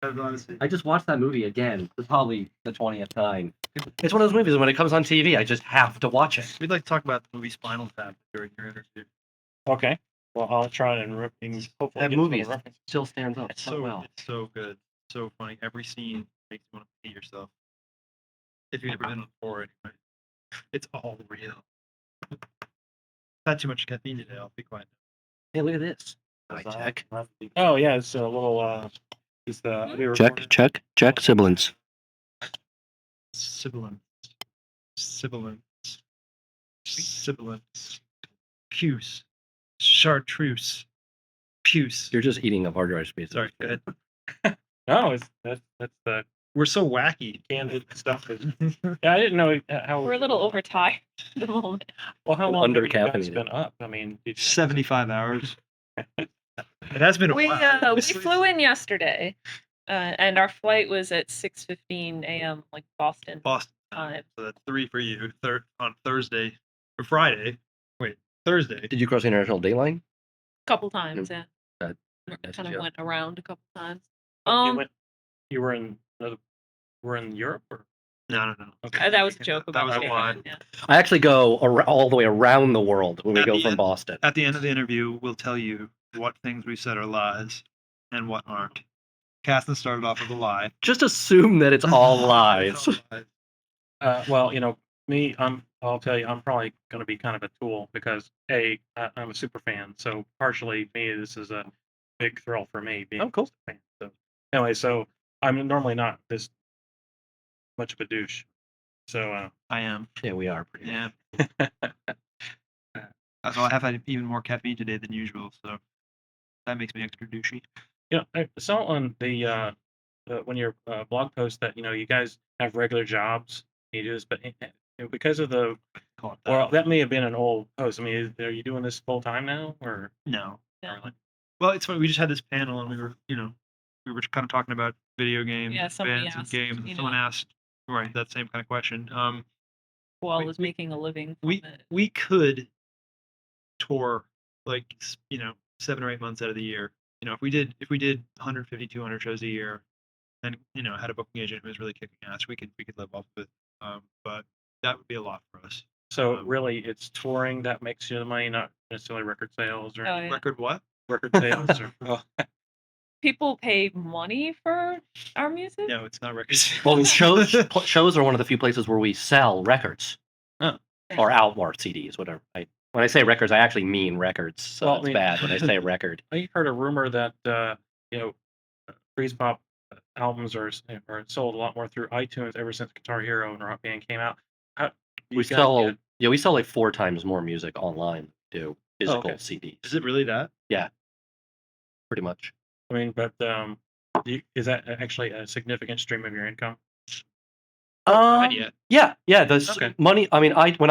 I just watched that movie again for probably the 20th time. It's one of those movies when it comes on TV, I just have to watch it. We'd like to talk about the movie Spinal Tap during your interview. Okay. Well, I'll try and hopefully That get movie some references. still stands up so well. It's so good, so funny. Every scene makes you want to pee yourself. If you've never been on before, anyway, it's all real. Not too much caffeine today. I'll be quiet. Hey, look at this. Check. Oh yeah, it's a little. Check sibilance. Sibilance. Puce. Chartreuse. Puce. You're just eating up hard drive space. Sorry, go ahead. No, that's the We're so wacky. candid stuff. Yeah, I didn't know how. We're a little overtired at the moment. Well, how long have you guys Undercaffeinated. been up? I mean, 75 hours. It has been a while. We flew in yesterday, and our flight was at 6:15 a.m. like Boston time. So that's 3 for you. On Thursday or Friday. Wait, Thursday. Did you cross the international date line? A couple times, yeah. That's Kind of yeah. went around a couple times. You were in Europe or? No. Okay. That was a joke about that was a Japan, lie. yeah. I actually go all the way around the world when we At go the from end- Boston. At the end of the interview, we'll tell you what things we said are lies and what aren't. Catherine started off with a lie. Just assume that it's all lies. Well, me, I'll tell you, I'm probably going to be kind of a tool because I'm a super fan. So partially, this is a big thrill for me being Oh, cool. a fan. So anyway, so I'm normally not this much of a douche. So I am. Yeah, we are pretty. Yeah. So I have had even more caffeine today than usual, so that makes me extra douchey. I saw on the when your blog post that you guys have regular jobs. You do this, but because of the that may have been an old post. I mean, are you doing this full time now, or No. No. Really. Well, it's funny. We just had this panel, and we were kind of talking about video games, Yeah, somebody bands, and asked, games, and someone asked, right, that same kind of question. Who all was making a living from it. We could tour like 7 or 8 months out of the year. If we did 150, 200 shows a year, and had a booking agent who was really kicking ass, we could live off of it. But that would be a lot for us. so really it's touring that makes you the money, not necessarily record sales or Oh, yeah. Record what? record sales or People pay money for our music? No, it's not records. Well, shows are one of the few places where we sell records. Oh. Or or CDs, whatever. When I say records, I actually mean records. So Well, I it's mean- bad when I say record. I heard a rumor that Freezepop albums are sold a lot more through iTunes ever since Guitar Hero and Rock Band came out. We sell like 4 times more music online than we do physical okay. CDs. Is it really that? Yeah, pretty much. I mean, but is that actually a significant stream of your income? Yet. Yeah. The Okay. money. I mean, when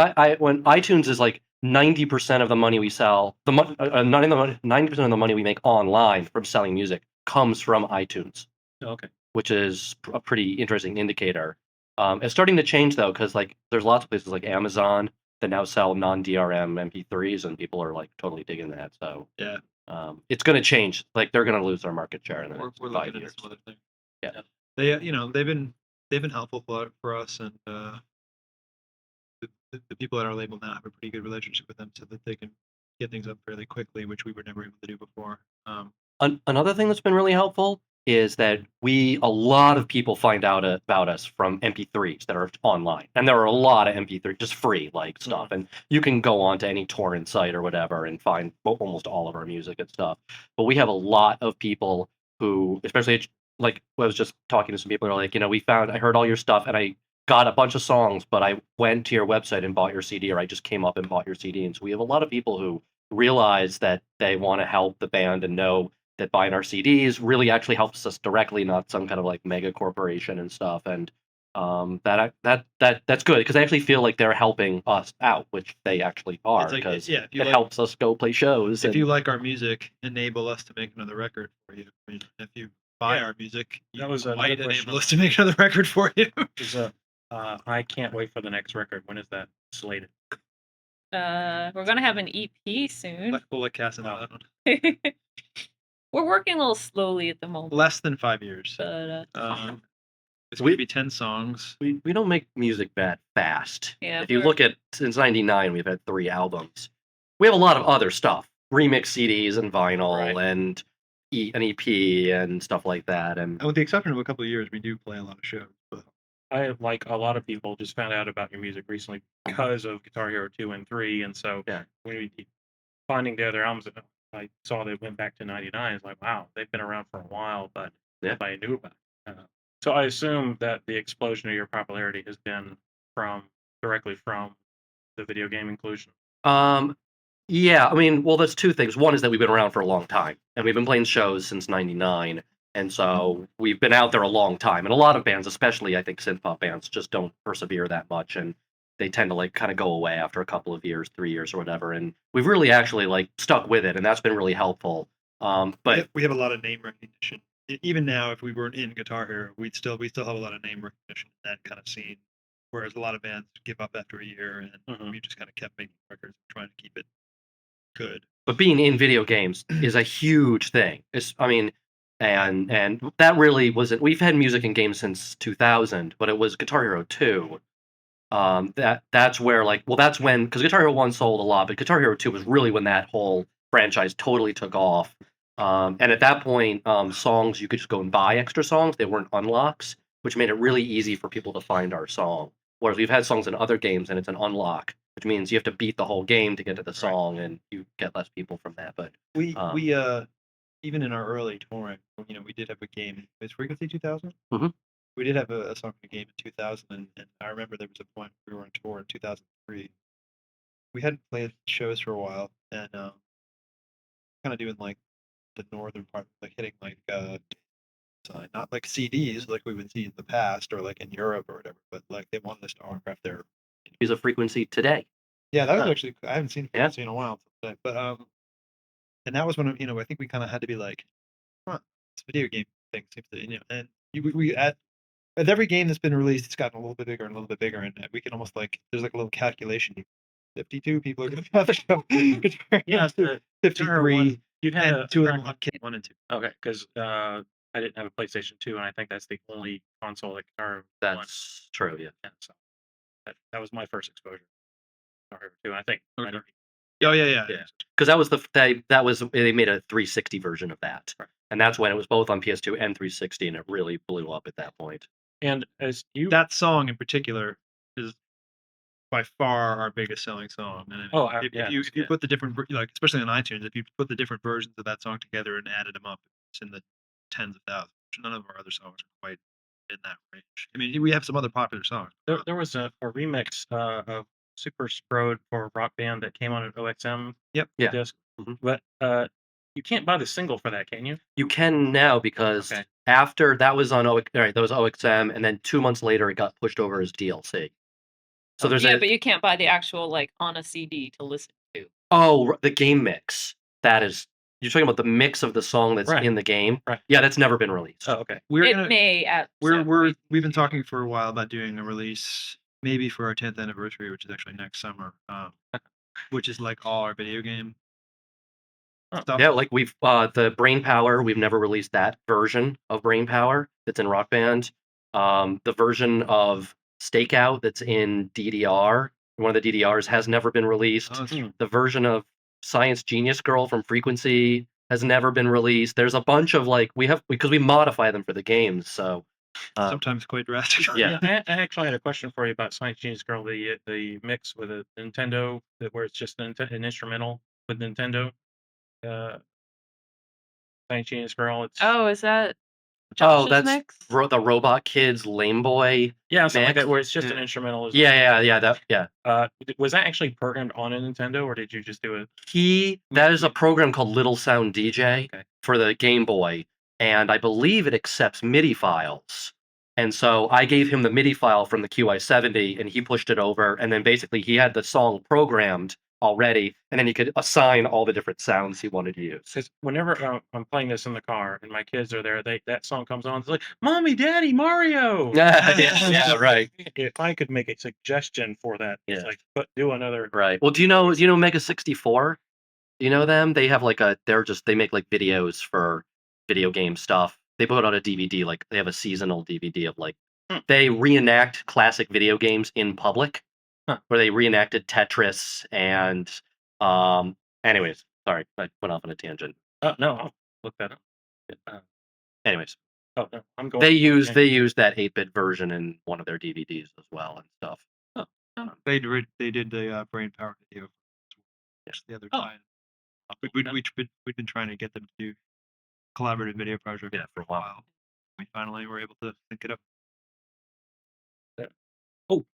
iTunes is like 90% of the money we sell, 90% of the money we make online from selling music comes from iTunes, Okay. which is a pretty interesting indicator. It's starting to change though, because like there's lots of places like Amazon that now sell non-DRM MP3s, and people are like totally digging that. So Yeah. It's going to change. Like they're going to lose their market share in the We're next looking 5 at years. some other things. Yeah. They've been helpful for us, and the people at our label now have a pretty good relationship with them, so that they can get things up fairly quickly, which we were never able to do before. Another thing that's been really helpful is that a lot of people find out about us from MP3s that are online, and there are a lot of MP3 just free like stuff, and you can go on to any torrent site or whatever and find almost all of our music and stuff. But we have a lot of people who, especially like I was just talking to some people who are like, I heard all your stuff and I got a bunch of songs, but I went to your website and bought your CD, or I just came up and bought your CD. And so we have a lot of people who realize that they want to help the band and know that buying our CDs really actually helps us directly, not some kind of like mega corporation and stuff. And that's good because I actually feel like they're helping us out, which they actually are, It's like, because yeah, it helps us go play shows. If you like our music, enable us to make another record for you. I mean, if you buy our music, you might enable us to make another record for you. I can't wait for the next record. When is that slated? We're gonna have an EP soon. We'll let Cass know that one. We're working a little slowly at the moment. Less than 5 years. But It's going to be 10 songs. We don't make music that fast. Yeah, If you look at since '99, we've had 3 albums. We have a lot of other stuff, remix CDs and vinyl and an EP and stuff like that. And with the exception of a couple of years, we do play a lot of shows. But I, like a lot of people, just found out about your music recently because of Guitar Hero 2 and 3, and so when we finding the other albums, I saw they went back to '99. It's like, wow, they've been around for a while, but nobody knew about it. So I assume that the explosion of your popularity has been directly from the video game inclusion. Yeah, I mean, well, there's 2 things. One is that we've been around for a long time, and we've been playing shows since '99, and so we've been out there a long time. And a lot of bands, especially I think synthpop bands, just don't persevere that much, and they tend to like kind of go away after a couple of years, 3 years or whatever. And we've really actually like stuck with it, and that's been really helpful. But we have a lot of name recognition. Even now, if we weren't in Guitar Hero, we still have a lot of name recognition in that kind of scene. Whereas a lot of bands give up after a year, and we just kind of kept making records, trying to keep it good. But being in video games is a huge thing. I mean, and that really wasn't. We've had music in games since 2000, but it was Guitar Hero 2. That's where that's when, because Guitar Hero 1 sold a lot, but Guitar Hero 2 was really when that whole franchise totally took off. And at that point, songs, you could just go and buy extra songs. They weren't unlocks, which made it really easy for people to find our song. Whereas we've had songs in other games and it's an unlock, which means you have to beat the whole game to get to the song, and you get less people from that. But we even in our early touring, we did have a game. Is Frequency 2000? Mhm. We did have a song in a game in 2000, and I remember there was a point we were on tour in 2003. We hadn't played shows for a while, and kind of doing like the northern part, like hitting like not like CDs like we would see in the past or like in Europe or whatever, but like they wanted us to autograph their. Use a Frequency today. Yeah, that was actually, I haven't seen Frequency in a while, but and that was when I think we kind of had to be like, this video game thing seems to and we at every game that's been released, it's gotten a little bit bigger and a little bit bigger, and we can almost like there's like a little calculation. 52 people are going to be on the show. Yeah, 53. You had And 2 of them on kit 1 and 2. Okay, because I didn't have a PlayStation 2, and I think that's the only console that Guitar Hero 1. That's true, yeah. So that was my first exposure to Guitar Hero 2, and I think. Okay. Oh yeah. Because that was they made a 360 version of that, and that's when it was both on PS2 and 360, and it really blew up at that point. And as you that song in particular is by far our biggest selling song. And if you put the different, like especially on iTunes, if you put the different versions of that song together and added them up, it's in the tens of thousands. None of our other songs are quite in that range. I mean, we have some other popular songs. There was a remix of Super Sprode for Rock Band that came on an OXM disc. But you can't buy the single for that, can you? You can now, because after that was on that was OXM, and then 2 months later it got pushed over as DLC. So there's but you can't buy the actual like on a CD to listen to. Oh, the game mix. That is, you're talking about the mix of the song that's in the game. Right. Yeah, that's never been released. Oh, okay. We've been talking for a while about doing a release, maybe for our 10th anniversary, which is actually next summer, which is like all our video game stuff. Yeah, like we've the Brain Power. We've never released that version of Brain Power that's in Rock Band. The version of Stakeout that's in DDR, one of the DDRs, has never been released. The version of Science Genius Girl from Frequency has never been released. There's a bunch of because we modify them for the games, so sometimes quite drastic. Yeah, I actually had a question for you about Science Genius Girl, the mix with a Nintendo, where it's just an instrumental with Nintendo. Science Genius Girl. Is that? Josh's that's mix? The Robot Kids Lame Boy. Yeah, something like that, where it's just an instrumental. Yeah. Was that actually programmed on a Nintendo, or did you just do it? That is a program called Little Sound DJ for the Game Boy, and I believe it accepts MIDI files. And so I gave him the MIDI file from the QI70, and he pushed it over, and then basically he had the song programmed already, and then he could assign all the different sounds he wanted to use. Because whenever I'm playing this in the car and my kids are there, that song comes on. It's like, "Mommy, Daddy, Mario!" Yeah, right. If I could make a suggestion for that, it's like, do another. Right. Well, do you know Mega 64? You know them? They have like they make like videos for video game stuff. They put out a DVD, like they have a seasonal DVD of like they reenact classic video games in public. Where they reenacted Tetris and anyways, sorry, I went off on a tangent. No, I'll look that up. Anyways, no, I'm going. they use that 8-bit version in one of their DVDs as well and stuff. They did the brain power video just the other time. We've been trying to get them to do collaborative video project for a while. We finally were able to sync it up. Oh,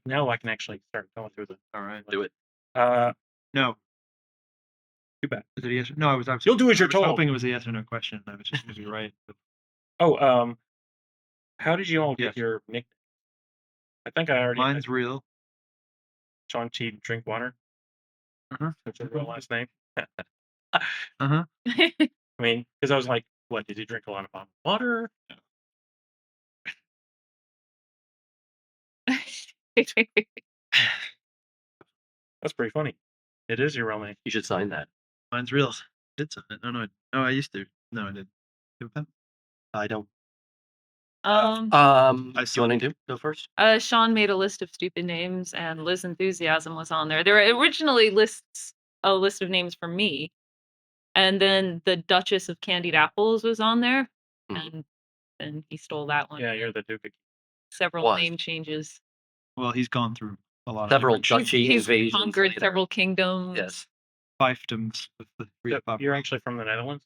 now I can actually start going through the. All right, do it. No. Too bad. Is it a yes? No, I was. You'll do as you're told. Hoping it was a yes or no question. I was just going to be right. But... Oh, how did you all get your nickname? I think I already. Mine's real. Sean T. Drink Water. That's your real last name. I mean, because I was like, what? Did you drink a lot of water? No. That's pretty funny. It is your real name. You should sign that. Mine's real. I did sign it. No, I used to. No, I didn't. I don't. I still want to go first? Sean made a list of stupid names, and Liz Enthusiasm was on there. There were originally a list of names for me, and then the Duchess of Candied Apples was on there, and he stole that one. Yeah, you're the Duke of. Several name changes. Well, he's gone through a lot. Several duchy invasions. He's conquered several kingdoms. Yes. Fiefdoms with the Freezepop. You're actually from the Netherlands?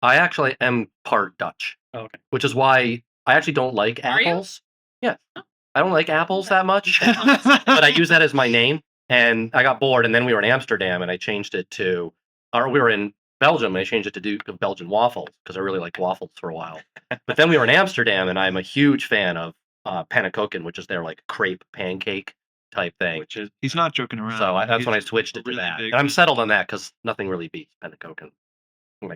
I actually am part Dutch. Oh, okay. Which is why I actually don't like apples. Yeah. I don't like apples that much. But I use that as my name. And I got bored, and then we were in Amsterdam, and I changed it to, or we were in Belgium, and I changed it to Duke of Belgian waffles, because I really liked waffles for a while. But then we were in Amsterdam, and I'm a huge fan of pannenkoeken, which is their like crepe pancake type thing. Which is, he's not joking around. So that's when I switched it to that. And I'm settled on that because nothing really beats pannenkoeken.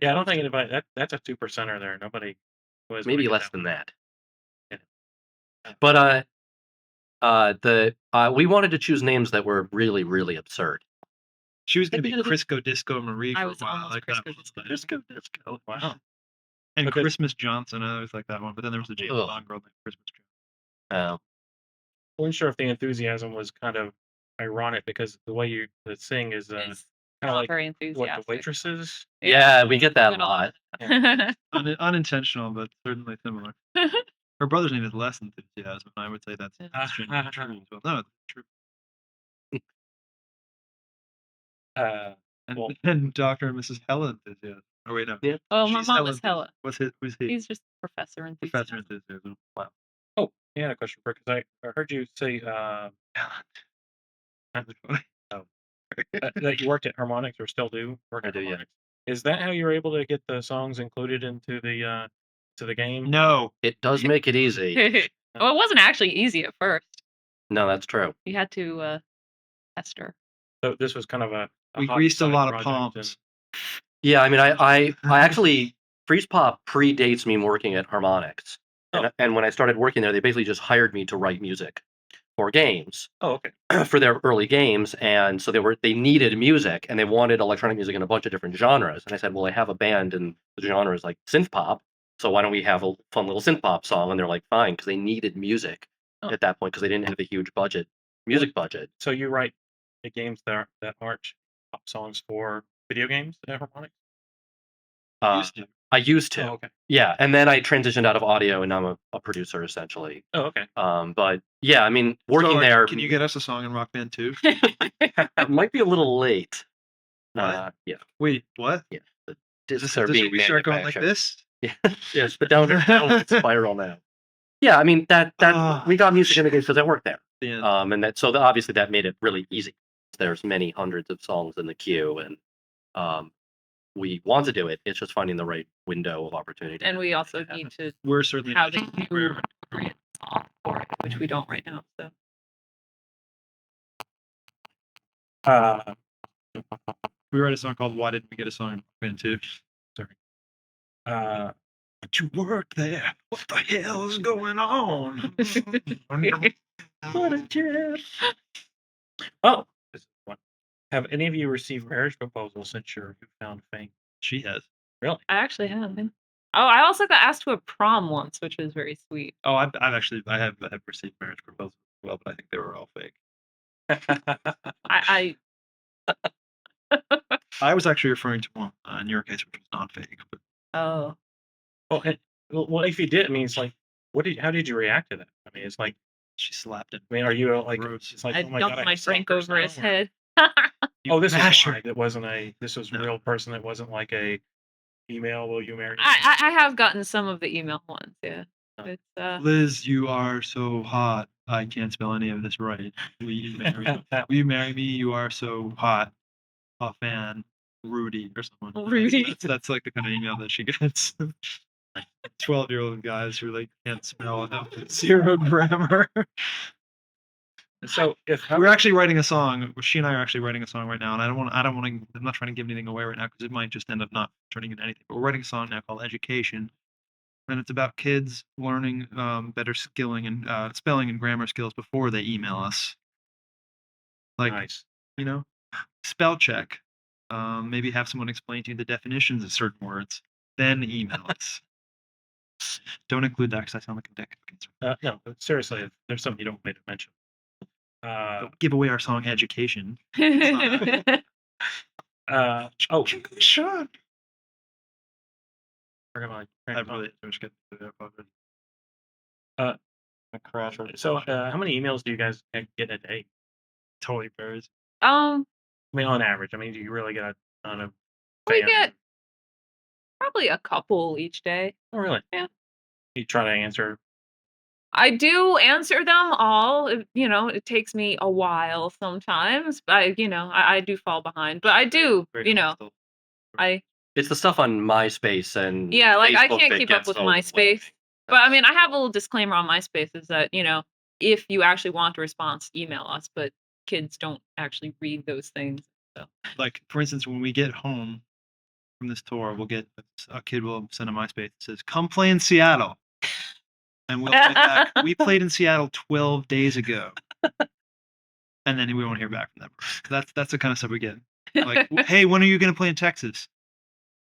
Yeah, I don't think anybody. That's a 2%er there. Nobody. Maybe less than that. Yeah. But we wanted to choose names that were really, really absurd. She was going to be Crisco Disco Marie for a while. Like Crisco Disco. Wow. And Christmas Johnson. I always like that one. But then there was a James Bond girl named Christmas Johnson. Oh. I wasn't sure if the enthusiasm was kind of ironic because the way you sing is kind of like very enthusiastic. What the waitresses. Yeah, we get that a lot. Yeah. Unintentional, but certainly similar. Her brother's name is Less Enthusiasm, and I would say that's true as well. No, it's true. And Dr. and Mrs. Hella Enthusiasm. Oh wait, no. Yeah. Oh, my mom is Hella. Who's he? He's just Professor Enthusiasm. Professor Enthusiasm. Wow. Oh, yeah, I had a question for because I heard you say that you worked at Harmonix or still do work at Harmonix. Yeah. Is that how you were able to get the songs included into the game? No, it does make it easy. Well, it wasn't actually easy at first. No, that's true. You had to tester. So this was kind of a we greased a lot of palms. Yeah, I mean, I actually Freezepop predates me working at Harmonix. And when I started working there, they basically just hired me to write music for games. Oh, okay. For their early games, and so they needed music, and they wanted electronic music in a bunch of different genres. And I said, well, I have a band, and the genre is like synthpop, so why don't we have a fun little synthpop song? And they're like, fine, because they needed music at that point because they didn't have a huge music budget. So you write the games that aren't pop songs for video games at Harmonix? I used to. Oh, okay. Yeah, and then I transitioned out of audio, and now I'm a producer essentially. Oh, okay. But yeah, I mean, working there. Can you get us a song in Rock Band 2? It might be a little late. Yeah. Wait, what? Yeah. We start going like this? Yeah. Yes, but downward spiral now. Yeah, I mean that we got music in the game because I worked there. Yeah. And obviously that made it really easy. There's many hundreds of songs in the queue, and we want to do it. It's just finding the right window of opportunity. And we also need to we're certainly how to do a song for it, which we don't right now. So we write a song called "Why Didn't We Get a Song in Band 2?" Sorry. But you work there. What the hell is going on? What a jerk. Oh, this is one. Have any of you received marriage proposals since you found fame? She has. Really? I actually have been. Oh, I also got asked to a prom once, which was very sweet. Oh, I've actually I have received marriage proposals as well, but I think they were all fake. I I was actually referring to one in your case, which was not fake. But oh. Well, if you did, I mean, it's like, how did you react to that? I mean, it's like, she slapped it. I mean, are you like, Gross. it's like, I oh my dumped God, I my have drink suckers over his now, or- head. Oh, this Masher. is live. It wasn't this was a No. real person. It wasn't like a email. Will you marry me? I have gotten some of the email ones, yeah. Oh. It's Liz, you are so hot. I can't spell any of this right. Will you marry me? Will you marry me? You are so hot. A fan, Rudy or someone. Rudy. That's like the kind of email that she gets. 12-year-old guys who like can't spell have zero grammar. So if We're actually writing a song. She and I are actually writing a song right now, and I don't want. I'm not trying to give anything away right now because it might just end up not turning into anything. But we're writing a song now called Education, and it's about kids learning better spelling and grammar skills before they email us. Like, nice. you know, spell check. Maybe have someone explain to you the definitions of certain words, then email us. Don't include that because I sound like a dick. No, but seriously, if there's something you don't make to mention. Don't give away our song Education. Oh, Sure. where am I? I really just get to Uh, a crash. So, how many emails do you guys get a day? Totally varies. I mean, on average. I mean, do you really get a ton of? we fans? get probably a couple each day. Oh, really? Yeah. You try to answer. I do answer them all. It takes me a while sometimes. I do fall behind, but I do. Very hostile. It's the stuff on MySpace and Yeah, like I Facebook can't that keep up gets with overwhelming. MySpace. But I mean, I have a little disclaimer on MySpace is that, if you actually want a response, email us, but kids don't actually read those things. So Like, for instance, when we get home from this tour, we'll get a kid will send a MySpace that says, "Come play in Seattle," and we'll write back, "We played in Seattle 12 days ago," and then we won't hear back from them. That's the kind of stuff we get. Like, "Hey, when are you going to play in Texas?"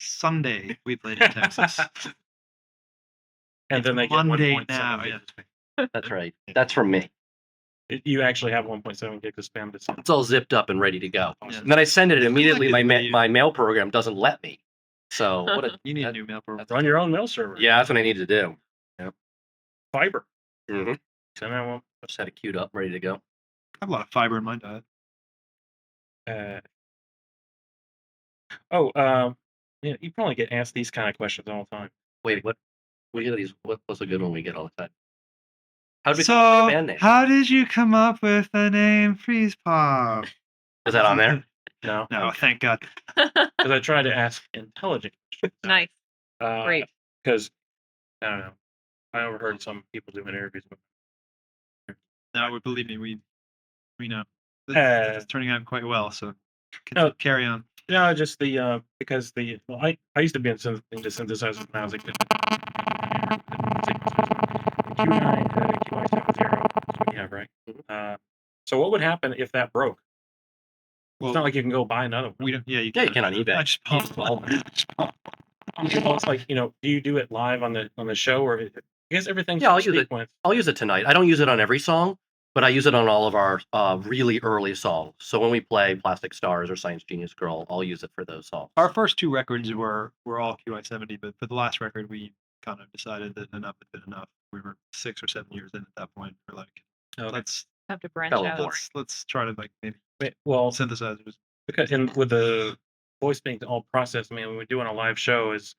Sunday we played in Texas. And It's then they get Monday 1.7 now, gigs. That's right. That's from me. You actually have 1.7 gigs of spam to send. It's all zipped up and ready to go. Yeah. And then I send it immediately. like My it. my mail program doesn't let me. So what? You need a new mail program. Run your own mail server. Yeah, that's what I need to do. Fiber. Mm-hmm. Send that one. Just had it queued up, ready to go. I have a lot of fiber in my diet. Yeah, you probably get asked these kind of questions all the time. Wait, what? We get these. What's a good one we get all the time? How did we come up with the band name? How did you come up with the name Freezepop? Is that on there? No, No, thank God. because I try to ask intelligent questions. nice. Great. Because I don't know. I overheard some people doing interviews with. No, believe me, we know. It's turning out quite well, so carry on. No, just the because I used to be into synthesizers when I was a kid. Q9 QI70 is what you have, right? So what would happen if that broke? It's not like you can go buy another one. We don't. Yeah, you Yeah, you can on eBay. I just pump all. It's like, do you do it live on the show, or I guess everything's Yeah, I'll use it. sequence? I'll use it tonight. I don't use it on every song, but I use it on all of our really early songs. So when we play Plastic Stars or Science Genius Girl, I'll use it for those songs. Our first two records were all QI70, but for the last record, we kind of decided that enough had been enough. We were 6 or 7 years in at that point. We're like, let's Have to branch Fellow out. boy. let's try to like maybe Well, synthesizers. because with the voice being all processed, I mean, when we do on a live show is,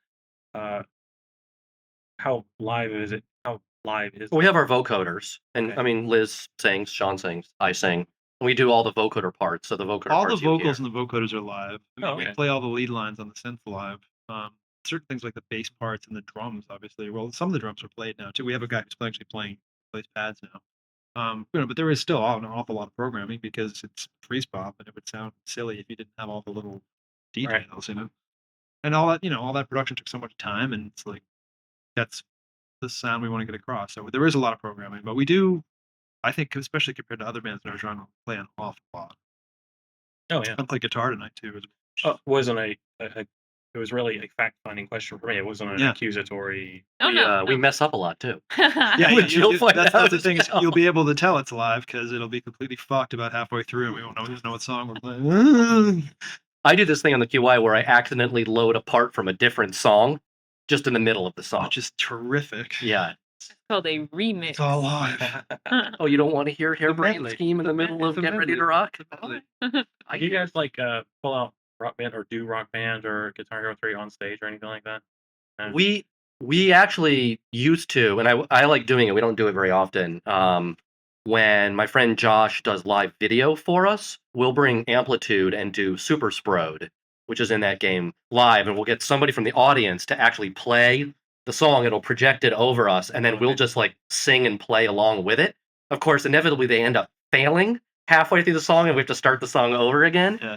how live is it? How live is Well, we it? have our vocoders, and Okay. I mean, Liz sings, Sean sings, I sing. We do all the vocoder parts. So the vocoder All the parts you vocals hear. and the vocoders are live. Oh, We okay. play all the lead lines on the synth live. Certain things like the bass parts and the drums, obviously. Well, some of the drums are played now too. We have a guy who's actually plays pads now. But there is still an awful lot of programming because it's Freezepop, and it would sound silly if you didn't have all the little details, And all that, all that production took so much time, and it's like that's the sound we want to get across. So there is a lot of programming, but we do, I think, especially compared to other bands in our genre, play an awful lot. Oh yeah. I played guitar tonight too. It wasn't it was really a fact-finding question for me. It wasn't an Yeah. accusatory. Oh no. We mess up a lot too. Yeah, Which you'll find that's out the as thing is well. you'll be able to tell it's live because it'll be completely fucked about halfway through, and we won't know what song we're playing. I do this thing on the QI where I accidentally load a part from a different song just in the middle of the song. Which is terrific. Yeah. It's called a remix. It's all live. Oh, you don't want to hear Hairbrain medley. Scheme in the middle of It's a Get Ready to medley. Rock? Medley. Do you guys like pull out Rock Band or do Rock Band or Guitar Hero 3 on stage or anything like that? We actually used to, and I like doing it. We don't do it very often. When my friend Josh does live video for us, we'll bring Amplitude and do Super Sprode, which is in that game, live, and we'll get somebody from the audience to actually play the song. It'll project it over us, and then we'll just like sing and play along with it. Of course, inevitably they end up failing halfway through the song, and we have to start the song over again. Yeah.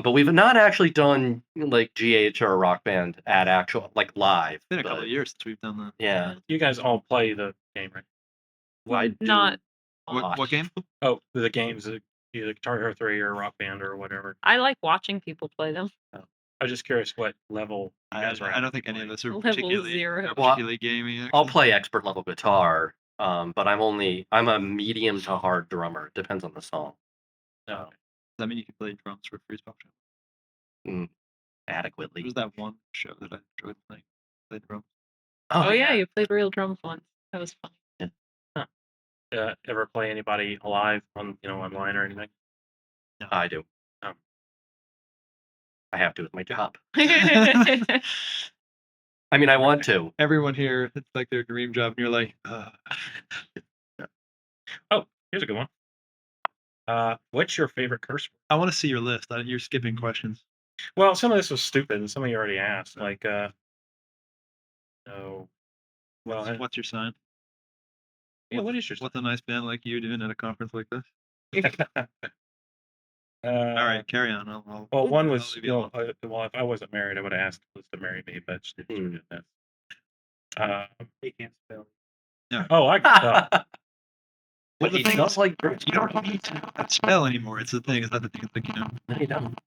But we've not actually done like GH or a Rock Band at actual like live. It's been a but, couple of years since we've done that. Yeah. You guys all play the game, right? I do Not. What game? Oh, the games, either Guitar Hero 3 or Rock Band or whatever. I like watching people play them. I was just curious what level you guys are at. I don't think any of us are Level particularly, 0. particularly gaming. I'll actually. play expert level guitar, but I'm a medium to hard drummer. Depends on the song. No. Does that mean you can play drums for Freezepop show? Adequately. There was that one show that I enjoyed playing. Played drums. Oh yeah, you played real drums once. That was fun. Ever play anybody alive on online or anything? I do. Oh. I have to with my job. I I mean, I want to. Everyone here, it's like their dream job, and you're like, Oh, here's a good one. What's your favorite curse word? I want to see your list. You're skipping questions. Well, some of this was stupid, and some of you already asked. Like, no. Well, What's your sign? yeah, what is your? What's a nice band like you doing at a conference like this? All All right, carry on. Well, one I'll was, leave you alone. well, if I wasn't married, I would have asked Liz to marry me, but she didn't do that. He can't spell. No. Oh, I Well, But the he thing does is, like you don't need to spell anymore. It's the thing. It's not the thing. It's like, No, you don't.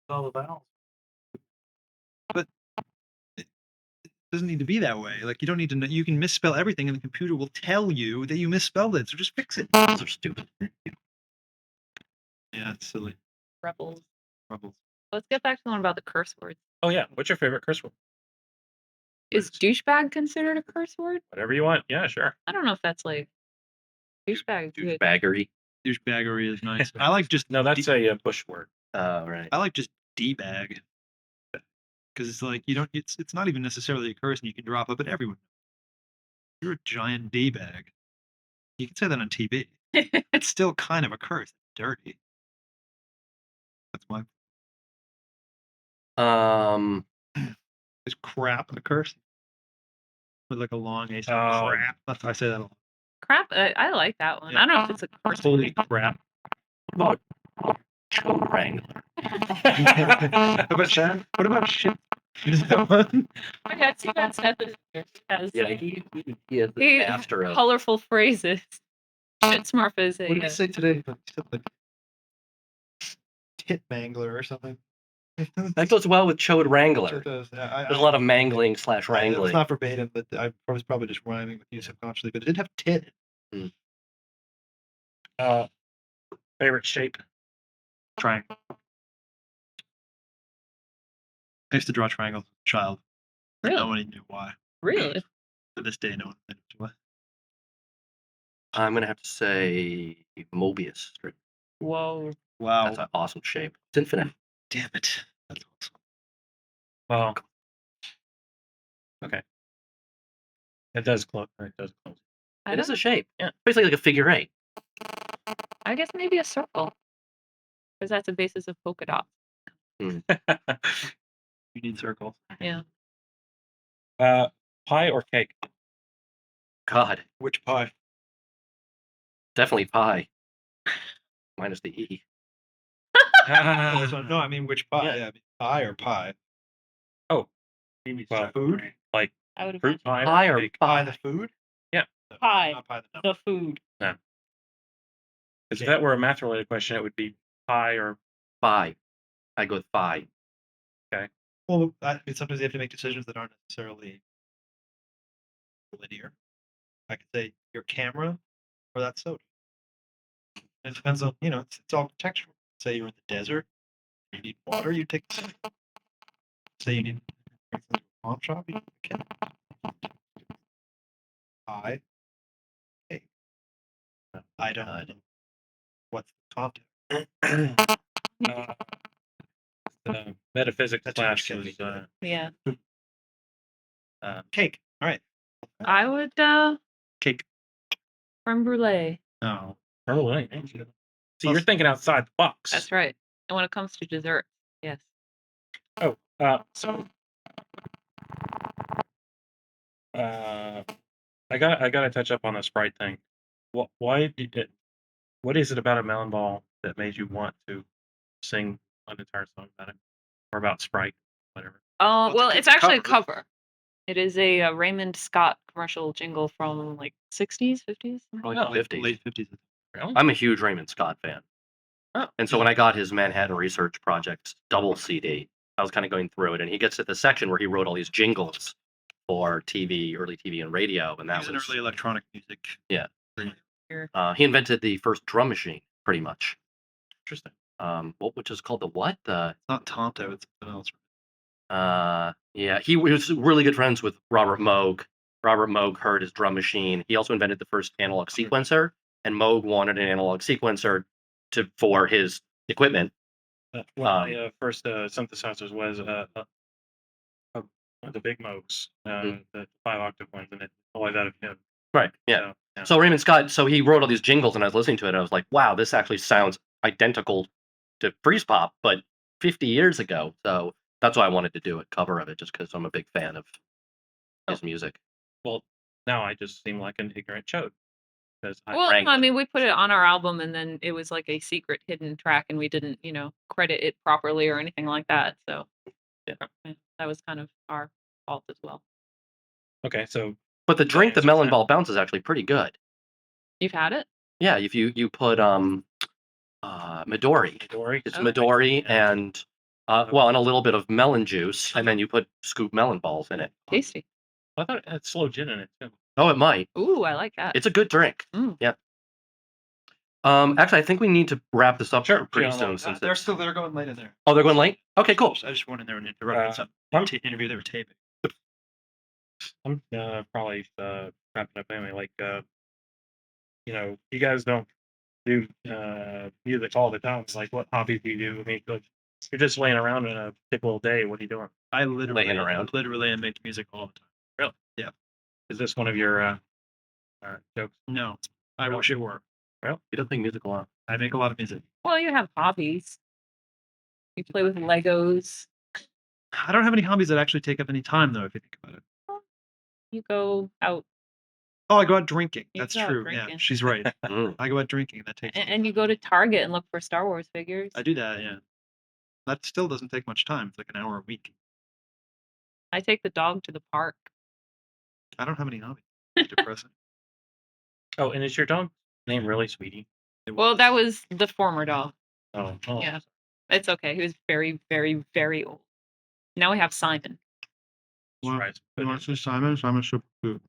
all the vowels. it doesn't need to be that way. Like, you don't need to know. You can misspell everything, and the computer will tell you that you misspelled it. So just fix it. Those are stupid. Yeah, it's silly. Rebels. Troubles. Let's get back to the one about the curse words. Oh yeah, what's your favorite curse word? Is douchebag considered a curse word? Whatever you want. Yeah, sure. I don't know if that's like douchebag. is good. Douchebaggery. Douchebaggery is nice. I like just No, that's a bush word. Right. I like just d-bag because it's like you don't. It's not even necessarily a curse, and you can drop it, but everyone. You're a giant d-bag. You can say that on TV. It's still kind of a curse. It's dirty. That's my. Is crap a curse? With like a long A sound. Crap. That's why I say that a lot. Crap. I like that one. Yeah. I don't know if it's a curse. Holy crap. What about Wrangler? What about shit? Is that one? I got see that Seth has Yeah, he is the he- master of. colorful phrases. Shit smurf is What did a I say today? He said like tit mangler or something. That goes well with Chode Wrangler. It does. There's a lot of mangling / It was wrangling. not verbatim, but I was probably just rhyming with you subconsciously. But it did have tit. Favorite shape? Triangle. I used to draw triangles as a child. Really? No one knew why. really. To this day, no one knows why. I'm gonna have to say Mobius strip. Whoa. Wow. That's an awesome shape. It's infinite. Damn it. That's awesome. Well, okay. It does close. It does close. I It is don't. a shape. Yeah. Basically like a figure eight. I guess maybe a circle, because that's the basis of polka dots. You need circles. Yeah. Pie or cake? God, Which pie? definitely pie. Minus the E. No, I mean which pie? Yeah. Yeah, I mean pie or pie? Well, food? like I would fruit imagine. pie Pie or cake? Pie the food? Yeah. No, Pie. Not pie the number. The food. Because if that were a math related question, it would be pie or 5. I go with 5. Well, sometimes you have to make decisions that aren't necessarily linear. I could say your camera or that soda. And it depends on, it's all contextual. Say you're in the desert, you need water, you take the soda. Say you need to go to the pawn shop, you take the can. I don't know. What's the context? The metaphysics That's class what was Yeah. Cake. All right. I would Cake. creme brulee. No. oh, right. See, you're thinking outside the box. That's right. And when it comes to dessert, yes. Oh, so I gotta touch up on the Sprite thing. Why did it? What is it about a melon ball that made you want to sing an entire song about it, or about Sprite, whatever? Well, it's it's a actually a cover. cover. It is a Raymond Scott commercial jingle from like 60s, 50s. Probably Oh, 50s. Late 50s. Really? I'm a huge Raymond Scott fan. Oh, And so when I got his Manhattan Research Project double CD, I was kind of going through it, and he gets to the section where he wrote all these jingles for TV, early TV and radio, and That that was was early electronic music. Yeah. Here. He invented the first drum machine, pretty much. interesting. Which is called the what? The It's not Tonto, it's something else. yeah, he was really good friends with Robert Moog. Robert Moog heard his drum machine. He also invented the first analog sequencer, and Moog wanted an analog sequencer for his equipment. My first synthesizers was the Big Moogs, the 5-octave ones, and it always out of him. Right. Yeah. So, yeah. So Raymond Scott, so he wrote all these jingles, and I was listening to it. And I was like, wow, this actually sounds identical to Freezepop, but 50 years ago. So that's why I wanted to do a cover of it, just because I'm a big fan of his music. Well, now I just seem like an ignorant chode. Because Well, ranked I it. mean, we put it on our album, and then it was like a secret hidden track, and we didn't, credit it properly or anything like that. So, Yeah. that was kind of our fault as well. okay, so But the drink, the answers melon that. ball bounce, is actually pretty good. You've had it? Yeah, if you put Midori. Midori. It's Oh. Midori Yeah. and and a little bit of melon juice, and then you put scoop melon balls in it. Tasty. I thought it had slow gin in it too. Oh, it might. Ooh, I like that. It's a good drink. Mm. Yeah. Actually, I think we need to wrap this up Sure, pretty yeah, soon. well, Since They're going late in there. oh, they're going late. Okay, cool. I just went in there and interrupted some interview they were taping. I'm probably wrapping up anyway. Like, you guys don't do music all the time. It's like, what hobbies do you do? I mean, like, you're just laying around in a typical day. What are you doing? I literally Laying around. am making music all the time. Really? Yeah. Is this one of your jokes? No, I wish it were. You don't think music a lot. I make a lot of music. Well, you have hobbies. You play with Legos. I don't have any hobbies that actually take up any time, though, if you think about it. You go out, Oh, I go out drinking. You That's go out true. drinking. Yeah, she's right. Mm. I go out drinking. That takes. and you go to Target and look for Star Wars figures. I do that. Yeah. That still doesn't take much time. It's like an hour a week. I take the dog to the park. I don't have any hobbies. It's depressing. Oh, and is your dog name really Sweetie? Well, that was the former dog. Oh, Yeah. It's okay. He was very, very, very old. Now we have Simon. Well, Surprise. you want to see Simon? Simon's super cute.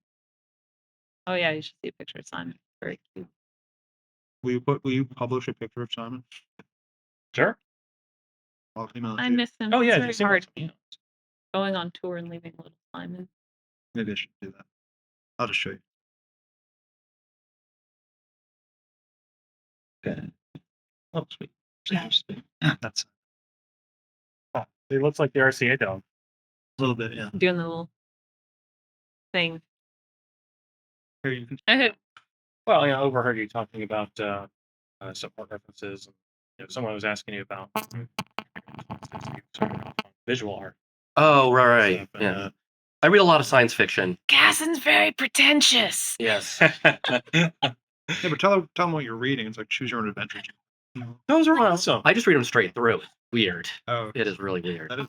Oh yeah, you should see a picture of Simon. Very cute. Will you publish a picture of Simon? Sure. I'll email it I to you. miss him. Oh yeah, It's you very seem hard like- going on tour and leaving little Simon. Maybe I should do that. I'll just show you. Okay. Oh, sweet. That's It looks like the RCA dog. a little bit. Yeah. Doing the little thing. Here you can. Well, I overheard you talking about support references. And, someone was asking you about visual art. Oh, right. stuff, Yeah. and, I read a lot of science fiction. Gaston's very pretentious. Yes. Yeah, but tell them what you're reading. It's like choose your own adventure. Those are awesome. I just read them straight through. It's weird. Oh, It is really weird. that is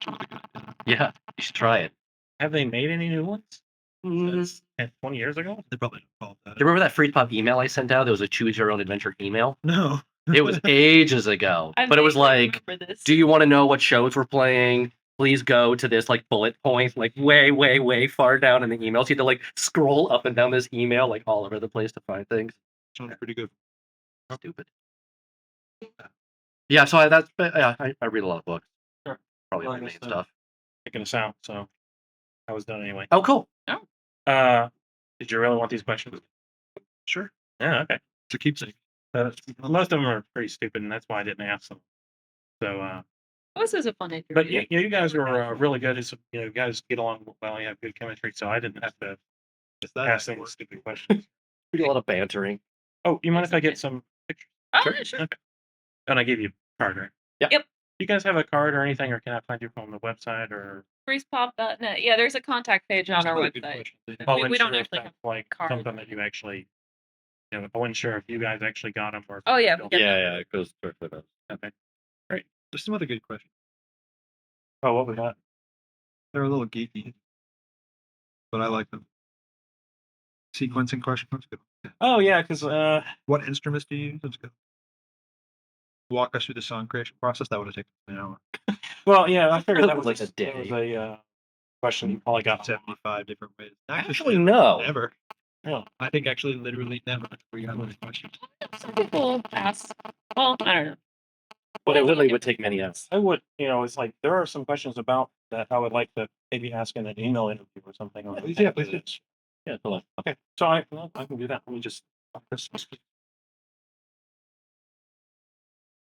really good. Yeah, you should try it. Have they made any new ones? Do That's 20 years ago? They probably don't call it that. you remember that Freezepop email I sent out? There was a choose your own adventure email. No. It was ages ago, I but it was vaguely like, remember this. do you want to know what shows we're playing? Please go to this like bullet point, like way far down in the emails. You had to like scroll up and down this email like all over the place to find things. Sounds pretty good. Stupid. Yeah, so I read a lot of books. Sure. Probably Well, my I main guess, stuff. Taking us out, so I was done anyway. Oh, cool. Did you really want these questions? Sure. Yeah, okay. It's a keepsake. Most of them are pretty stupid, and that's why I didn't ask them. So, This is a fun interview. but you guys were really good. It's, you guys get along well. You have good chemistry, so I didn't have to ask any stupid questions. We do a lot of bantering. Oh, you mind if I get some pictures? Sure. Okay. And I give you a card, right? Yeah. Yep. You guys have a card or anything, or can I find you from the website or? Freezepop.net. Yeah, there's a contact page on our website. We don't actually have like cards. something that you actually. I wasn't sure if you guys actually got them or. Oh, yeah, don't. we get Yeah, it goes directly to us. Okay. There's some other good questions. Oh, what was that? They're a little geeky, but I like them. Sequencing question. That's good. Oh yeah, because What instruments do you use? That's good. Walk us through the song creation process. That would have taken an hour. well, yeah, I figured that That was was like a that was day. a question you probably got. 75 different ways. Actually, no. Never. Yeah. I think actually literally never. We got those questions. Some people ask. Well, I don't know. But it literally would take many hours. I would, it's like there are some questions about that I would like to maybe ask in an email interview or something. Please do. Yeah, hold on. Okay, so I can do that. Let me just.